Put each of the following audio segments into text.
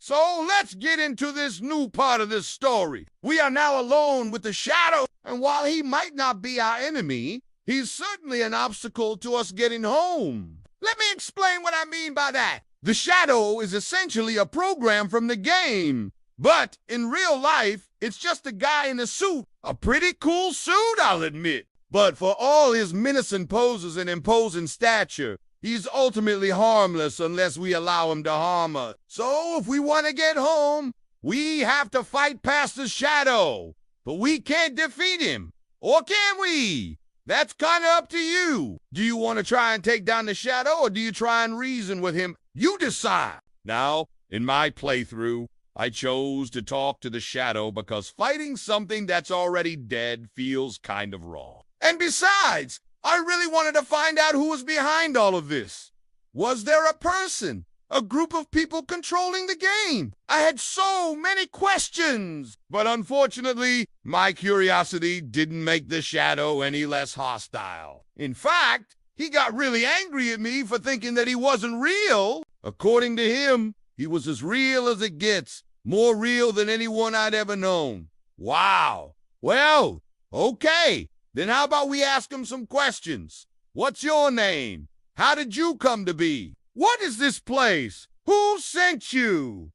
So let's get into this new part of this story. We are now alone with the shadow, and while he might not be our enemy, he's certainly an obstacle to us getting home. Let me explain what I mean by that. The shadow is essentially a program from the game, but in real life, it's just a guy in a suit. A pretty cool suit, I'll admit. But for all his menacing poses and imposing stature, he's ultimately harmless unless we allow him to harm us. So if we want to get home, we have to fight past the shadow. But we can't defeat him. Or can we? That's kind of up to you. Do you want to try and take down the shadow, or do you try and reason with him? You decide. Now, in my playthrough, I chose to talk to the shadow because fighting something that's already dead feels kind of wrong. And besides, I really wanted to find out who was behind all of this. Was there a person? A group of people controlling the game? I had so many questions. But unfortunately, my curiosity didn't make the shadow any less hostile. In fact, he got really angry at me for thinking that he wasn't real. According to him, he was as real as it gets, more real than anyone I'd ever known. Wow. Well, okay. Then how about we ask him some questions? What's your name? How did you come to be? What is this place? Who sent you?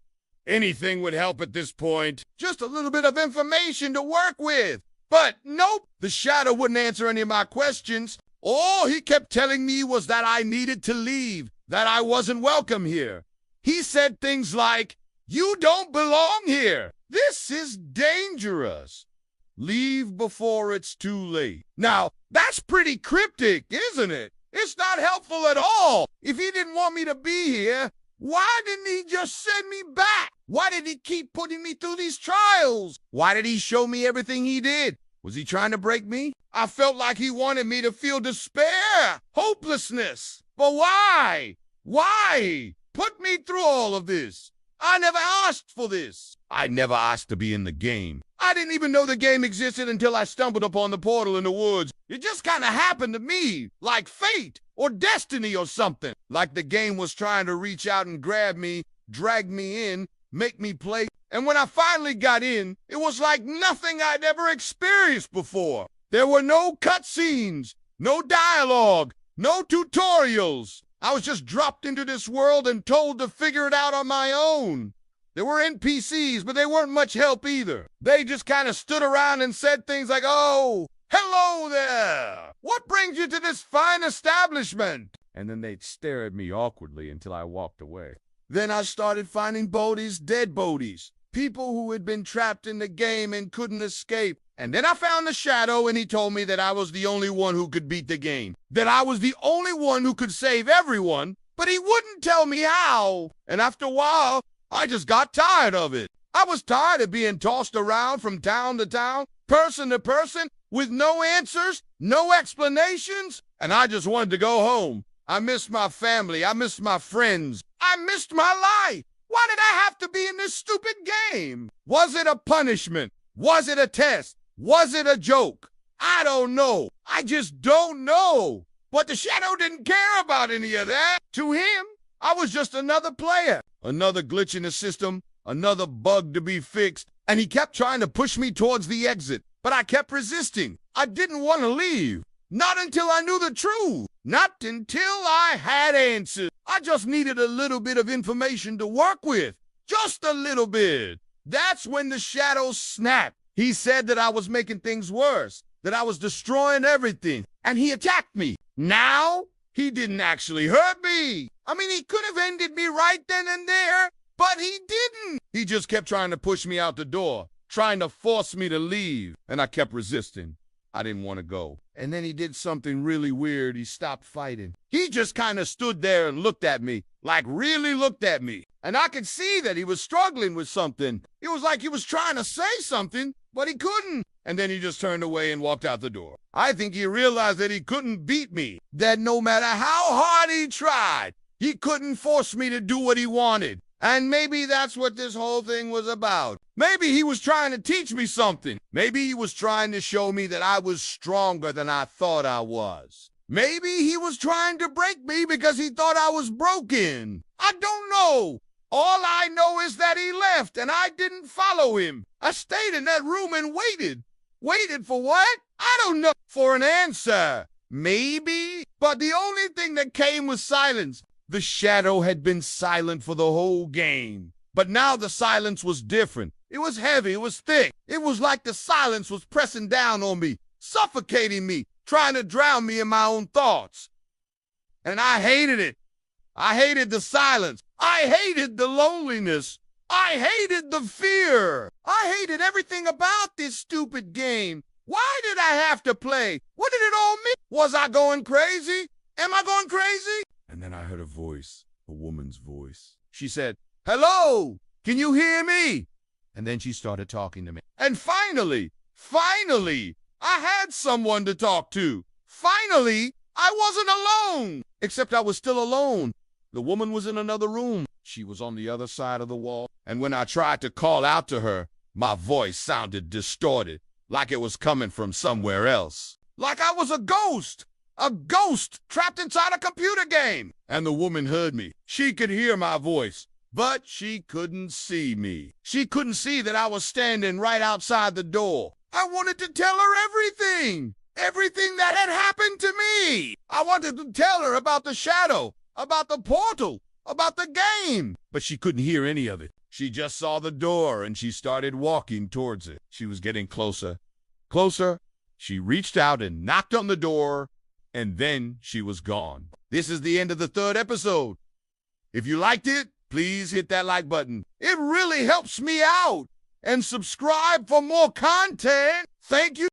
Anything would help at this point. Just a little bit of information to work with. But nope, the shadow wouldn't answer any of my questions. All he kept telling me was that I needed to leave, that I wasn't welcome here. He said things like, "You don't belong here. This is dangerous. Leave before it's too late." Now, that's pretty cryptic, isn't it? It's not helpful at all. If he didn't want me to be here, why didn't he just send me back? Why did he keep putting me through these trials? Why did he show me everything he did? Was he trying to break me? I felt like he wanted me to feel despair, hopelessness. But why? Why? Put me through all of this. I never asked for this. I never asked to be in the game. I didn't even know the game existed until I stumbled upon the portal in the woods. It just kind of happened to me, like fate or destiny or something. Like the game was trying to reach out and grab me, drag me in, make me play. And when I finally got in, it was like nothing I'd ever experienced before. There were no cutscenes, no dialogue, no tutorials. I was just dropped into this world and told to figure it out on my own. There were NPCs, but they weren't much help either. They just kind of stood around and said things like, "Oh, hello there. What brings you to this fine establishment?" And then they'd stare at me awkwardly until I walked away. Then I started finding bodies, dead bodies, people who had been trapped in the game and couldn't escape. And then I found the shadow, and he told me that I was the only one who could beat the game, that I was the only one who could save everyone, but he wouldn't tell me how. And after a while, I just got tired of it. I was tired of being tossed around from town to town, person to person, with no answers, no explanations, and I just wanted to go home. I missed my family. I missed my friends. I missed my life. Why did I have to be in this stupid game? Was it a punishment? Was it a test? Was it a joke? I don't know. I just don't know. But the shadow didn't care about any of that. To him, I was just another player, another glitch in the system, another bug to be fixed, and he kept trying to push me towards the exit, but I kept resisting. I didn't want to leave. Not until I knew the truth. Not until I had answers. I just needed a little bit of information to work with. Just a little bit. That's when the shadow snapped. He said that I was making things worse, that I was destroying everything, and he attacked me. Now, he didn't actually hurt me. I mean, he could have ended me right then and there, but he didn't. He just kept trying to push me out the door, trying to force me to leave, and I kept resisting. I didn't want to go. And then he did something really weird. He stopped fighting. He just kind of stood there and looked at me, like really looked at me. And I could see that he was struggling with something. It was like he was trying to say something, but he couldn't. And then he just turned away and walked out the door. I think he realized that he couldn't beat me, that no matter how hard he tried, he couldn't force me to do what he wanted. And maybe that's what this whole thing was about. Maybe he was trying to teach me something. Maybe he was trying to show me that I was stronger than I thought I was. Maybe he was trying to break me because he thought I was broken. I don't know. All I know is that he left and I didn't follow him. I stayed in that room and waited. Waited for what? I don't know. For an answer. Maybe. But the only thing that came was silence. The shadow had been silent for the whole game. But now the silence was different. It was heavy. It was thick. It was like the silence was pressing down on me, suffocating me, trying to drown me in my own thoughts. And I hated it. I hated the silence. I hated the loneliness. I hated the fear. I hated everything about this stupid game. Why did I have to play? What did it all mean? Was I going crazy? Am I going crazy? And then I heard a voice, a woman's voice. She said, "Hello, can you hear me?" And then she started talking to me. And finally, I had someone to talk to. Finally, I wasn't alone. Except I was still alone. The woman was in another room. She was on the other side of the wall. And when I tried to call out to her, my voice sounded distorted, like it was coming from somewhere else. Like I was a ghost trapped inside a computer game. And the woman heard me. She could hear my voice, but she couldn't see me. She couldn't see that I was standing right outside the door. I wanted to tell her everything that had happened to me. I wanted to tell her about the shadow, about the portal, about the game. But she couldn't hear any of it. She just saw the door and she started walking towards it. She was getting closer. Closer. She reached out and knocked on the door, and then she was gone. This is the end of the 3rd episode. If you liked it, please hit that like button. It really helps me out. And subscribe for more content. Thank you.